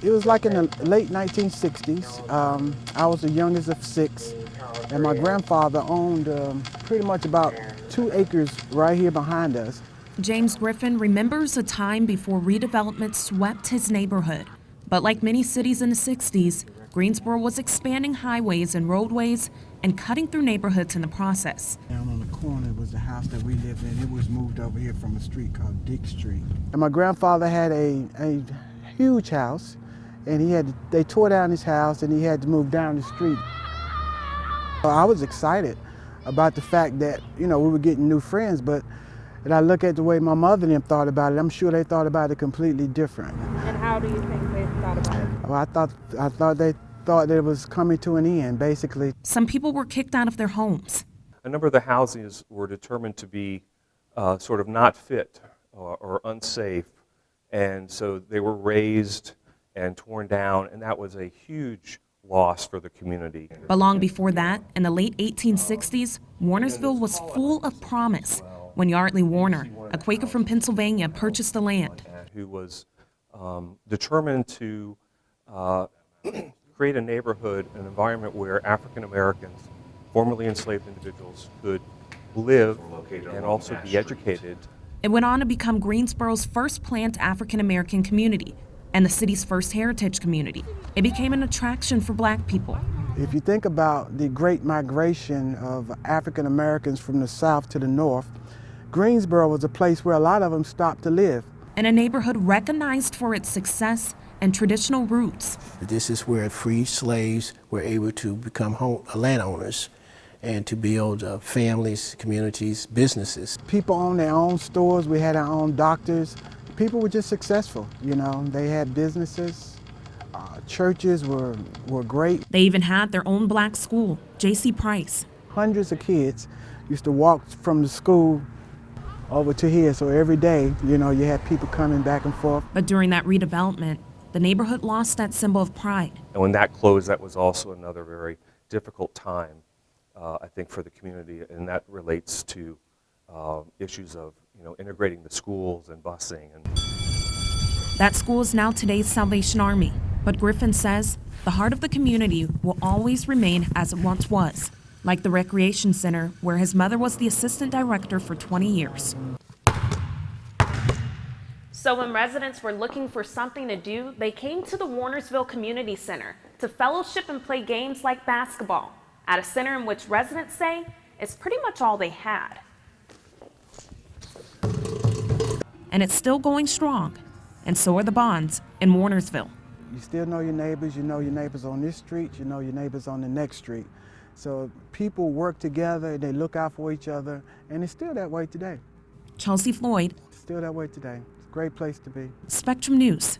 It was like in the late 1960s. I was the youngest of 6, and my grandfather owned pretty much about 2 acres right here behind us. James Griffin remembers a time before redevelopment swept his neighborhood. But like many cities in the 60s, Greensboro was expanding highways and roadways and cutting through neighborhoods in the process. Down on the corner was the house that we lived in. It was moved over here from a street called Dick Street. And my grandfather had a huge house, and they tore down his house and he had to move down the street. I was excited about the fact that, we were getting new friends, but and I look at the way my mother and them thought about it, I'm sure they thought about it completely different. And how do you think they thought about it? Well, I thought they thought that it was coming to an end, basically. Some people were kicked out of their homes. A number of the houses were determined to be sort of not fit or unsafe, and so they were razed and torn down, and that was a huge loss for the community. But long before that, in the late 1860s, Warnersville was full of promise when Yardley Warner, a Quaker from Pennsylvania, purchased the land. Who was determined to create a neighborhood, an environment where African Americans, formerly enslaved individuals, could live and also be educated. It went on to become Greensboro's first planned African American community and the city's first heritage community. It became an attraction for Black people. If you think about the great migration of African Americans from the South to the North, Greensboro was a place where a lot of them stopped to live. And a neighborhood recognized for its success and traditional roots. This is where freed slaves were able to become landowners and to build families, communities, businesses. People owned their own stores. We had our own doctors. People were just successful, They had businesses. Churches were great. They even had their own Black school, J.C. Price. Hundreds of kids used to walk from the school over to here, so every day, you had people coming back and forth. But during that redevelopment, the neighborhood lost that symbol of pride. And when that closed, that was also another very difficult time, I think, for the community, and that relates to issues of, integrating the schools and busing. That school is now today's Salvation Army, but Griffin says the heart of the community will always remain as it once was, like the recreation center where his mother was the assistant director for 20 years. So when residents were looking for something to do, they came to the Warnersville Community Center to fellowship and play games like basketball at a center in which residents say is pretty much all they had. And it's still going strong, and so are the bonds in Warnersville. You still know your neighbors, you know your neighbors on this street, you know your neighbors on the next street. So people work together, they look out for each other, and it's still that way today. Chelsea Floyd, It's still that way today. It's a great place to be. Spectrum News.